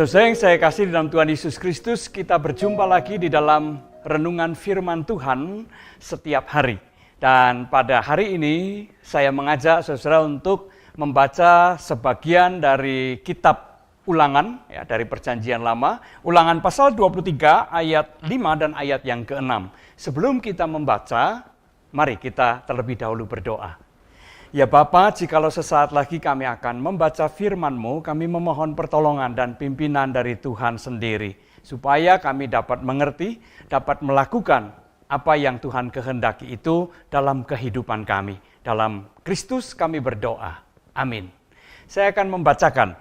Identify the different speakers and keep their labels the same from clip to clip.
Speaker 1: Saudara yang saya kasih di dalam Tuhan Yesus Kristus, kita berjumpa lagi di dalam renungan firman Tuhan setiap hari. Dan pada hari ini saya mengajak saudara untuk membaca sebagian dari kitab Ulangan ya, dari Perjanjian Lama, Ulangan pasal 23 ayat 5 dan ayat yang ke-6. Sebelum kita membaca, mari kita terlebih dahulu berdoa. Ya Bapa, jikalau sesaat lagi kami akan membaca firman-Mu, kami memohon pertolongan dan pimpinan dari Tuhan sendiri, supaya kami dapat mengerti, dapat melakukan apa yang Tuhan kehendaki itu dalam kehidupan kami. Dalam Kristus kami berdoa. Amin. Saya akan membacakan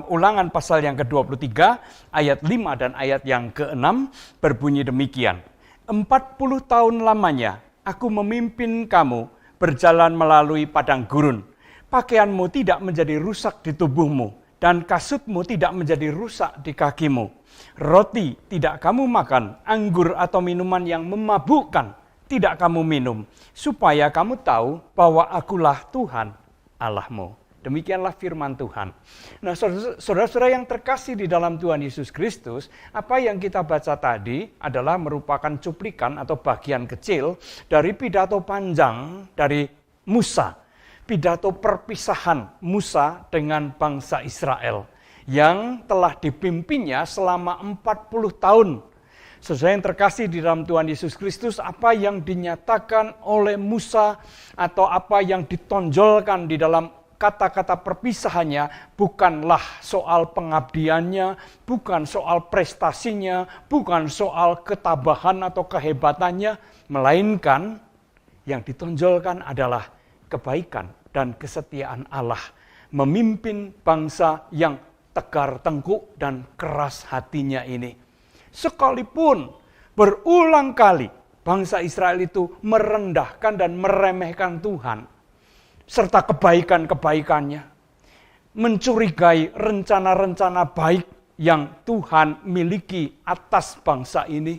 Speaker 1: Ulangan pasal yang ke-23, ayat 5 dan ayat yang ke-6, berbunyi demikian. 40 tahun lamanya aku memimpin kamu berjalan melalui padang gurun. Pakaianmu tidak menjadi rusak di tubuhmu, dan kasutmu tidak menjadi rusak di kakimu. Roti tidak kamu makan, anggur atau minuman yang memabukkan tidak kamu minum, supaya kamu tahu bahwa akulah Tuhan Allahmu. Demikianlah firman Tuhan. Nah, saudara-saudara yang terkasih di dalam Tuhan Yesus Kristus, apa yang kita baca tadi adalah merupakan cuplikan atau bagian kecil dari pidato panjang dari Musa. Pidato perpisahan Musa dengan bangsa Israel yang telah dipimpinnya selama 40 tahun. Saudara yang terkasih di dalam Tuhan Yesus Kristus, apa yang dinyatakan oleh Musa atau apa yang ditonjolkan di dalam kata-kata perpisahannya bukanlah soal pengabdiannya, bukan soal prestasinya, bukan soal ketabahan atau kehebatannya, melainkan yang ditonjolkan adalah kebaikan dan kesetiaan Allah memimpin bangsa yang tegar tengkuk dan keras hatinya ini. Sekalipun berulang kali bangsa Israel itu merendahkan dan meremehkan Tuhan, serta kebaikan-kebaikannya, mencurigai rencana-rencana baik yang Tuhan miliki atas bangsa ini.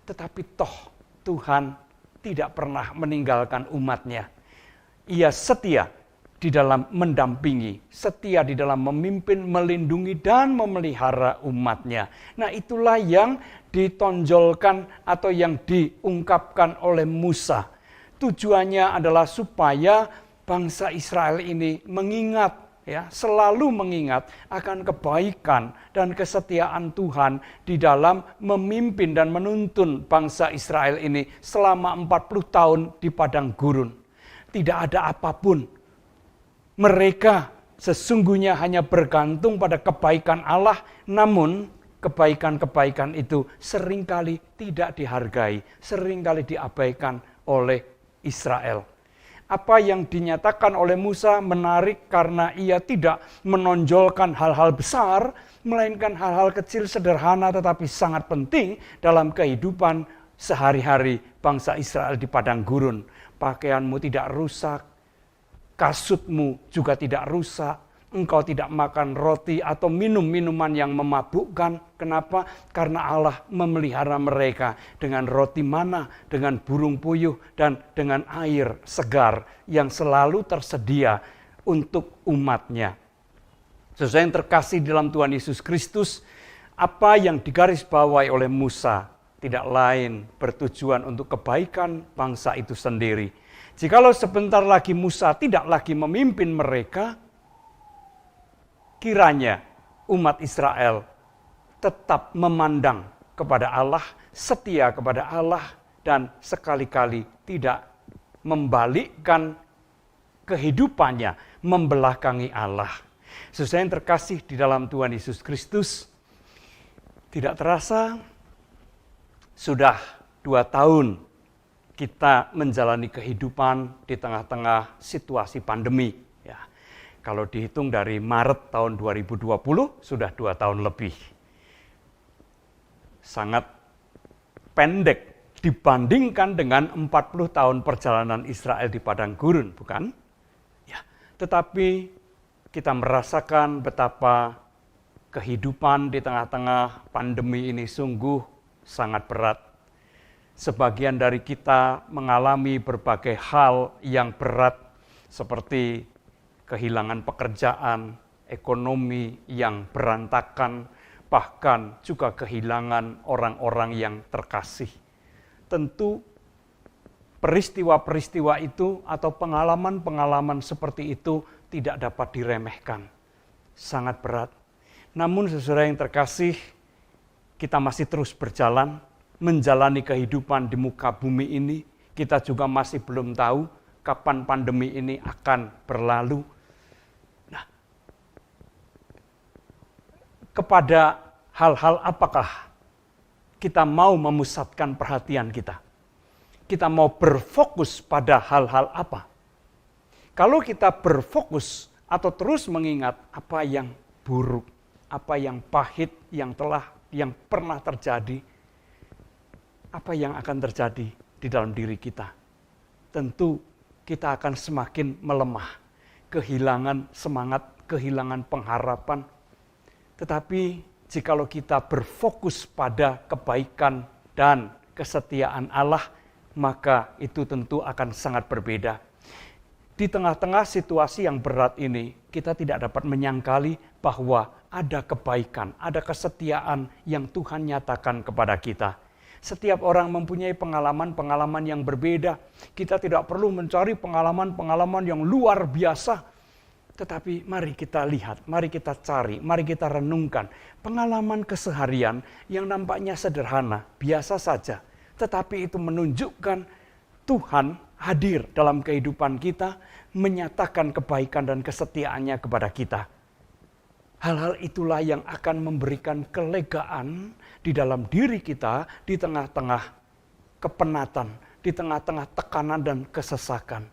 Speaker 1: Tetapi toh Tuhan tidak pernah meninggalkan umatnya. Ia setia di dalam mendampingi, setia di dalam memimpin, melindungi, dan memelihara umatnya. Nah, itulah yang ditonjolkan atau yang diungkapkan oleh Musa. Tujuannya adalah supaya bangsa Israel ini mengingat, ya, selalu mengingat akan kebaikan dan kesetiaan Tuhan di dalam memimpin dan menuntun bangsa Israel ini selama 40 tahun di padang gurun. Tidak ada apapun. Mereka sesungguhnya hanya bergantung pada kebaikan Allah, namun kebaikan-kebaikan itu seringkali tidak dihargai, seringkali diabaikan oleh Israel. Apa yang dinyatakan oleh Musa menarik karena ia tidak menonjolkan hal-hal besar, melainkan hal-hal kecil sederhana tetapi sangat penting dalam kehidupan sehari-hari bangsa Israel di padang gurun. Pakaianmu tidak rusak, kasutmu juga tidak rusak, engkau tidak makan roti atau minum minuman yang memabukkan. Kenapa? Karena Allah memelihara mereka dengan roti mana, dengan burung puyuh, dan dengan air segar yang selalu tersedia untuk umatnya. Saudara yang terkasih dalam Tuhan Yesus Kristus, apa yang digarisbawahi oleh Musa tidak lain bertujuan untuk kebaikan bangsa itu sendiri. Jikalau sebentar lagi Musa tidak lagi memimpin mereka, kiranya umat Israel tetap memandang kepada Allah, setia kepada Allah, dan sekali-kali tidak membalikkan kehidupannya, membelakangi Allah. Saudara yang terkasih di dalam Tuhan Yesus Kristus, tidak terasa sudah 2 tahun kita menjalani kehidupan di tengah-tengah situasi pandemi. Kalau dihitung dari Maret tahun 2020, sudah 2 tahun lebih. Sangat pendek dibandingkan dengan 40 tahun perjalanan Israel di padang gurun, bukan? Ya, tetapi kita merasakan betapa kehidupan di tengah-tengah pandemi ini sungguh sangat berat. Sebagian dari kita mengalami berbagai hal yang berat, seperti kehilangan pekerjaan, ekonomi yang berantakan, bahkan juga kehilangan orang-orang yang terkasih. Tentu peristiwa-peristiwa itu atau pengalaman-pengalaman seperti itu tidak dapat diremehkan. Sangat berat. Namun saudara yang terkasih, kita masih terus berjalan, menjalani kehidupan di muka bumi ini. Kita juga masih belum tahu kapan pandemi ini akan berlalu. Nah, kepada hal-hal apakah kita mau memusatkan perhatian kita? Kita mau berfokus pada hal-hal apa? Kalau kita berfokus atau terus mengingat apa yang buruk, apa yang pahit, yang pernah terjadi, apa yang akan terjadi di dalam diri kita? Tentu kita akan semakin melemah, kehilangan semangat, kehilangan pengharapan. Tetapi jikalau kita berfokus pada kebaikan dan kesetiaan Allah, maka itu tentu akan sangat berbeda. Di tengah-tengah situasi yang berat ini, kita tidak dapat menyangkali bahwa ada kebaikan, ada kesetiaan yang Tuhan nyatakan kepada kita. Setiap orang mempunyai pengalaman-pengalaman yang berbeda. Kita tidak perlu mencari pengalaman-pengalaman yang luar biasa. Tetapi mari kita lihat, mari kita cari, mari kita renungkan pengalaman keseharian yang nampaknya sederhana, biasa saja. Tetapi itu menunjukkan Tuhan hadir dalam kehidupan kita, menyatakan kebaikan dan kesetiaannya kepada kita. Hal-hal itulah yang akan memberikan kelegaan di dalam diri kita di tengah-tengah kepenatan, di tengah-tengah tekanan dan kesesakan.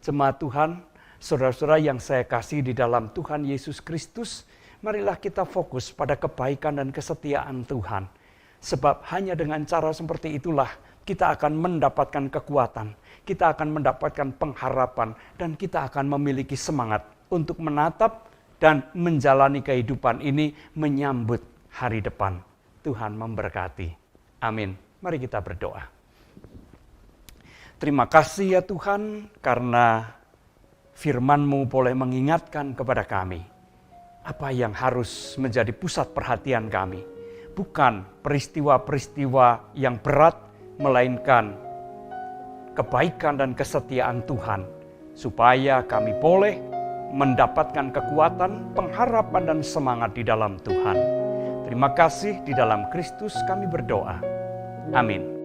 Speaker 1: Jemaat Tuhan, saudara-saudara yang saya kasih di dalam Tuhan Yesus Kristus, marilah kita fokus pada kebaikan dan kesetiaan Tuhan. Sebab hanya dengan cara seperti itulah kita akan mendapatkan kekuatan, kita akan mendapatkan pengharapan, dan kita akan memiliki semangat untuk menatap dan menjalani kehidupan ini menyambut hari depan. Tuhan memberkati. Amin. Mari kita berdoa. Terima kasih ya Tuhan, karena firman-Mu boleh mengingatkan kepada kami apa yang harus menjadi pusat perhatian kami. Bukan peristiwa-peristiwa yang berat, melainkan kebaikan dan kesetiaan Tuhan. Supaya kami boleh mendapatkan kekuatan, pengharapan, dan semangat di dalam Tuhan. Terima kasih, di dalam Kristus kami berdoa. Amin.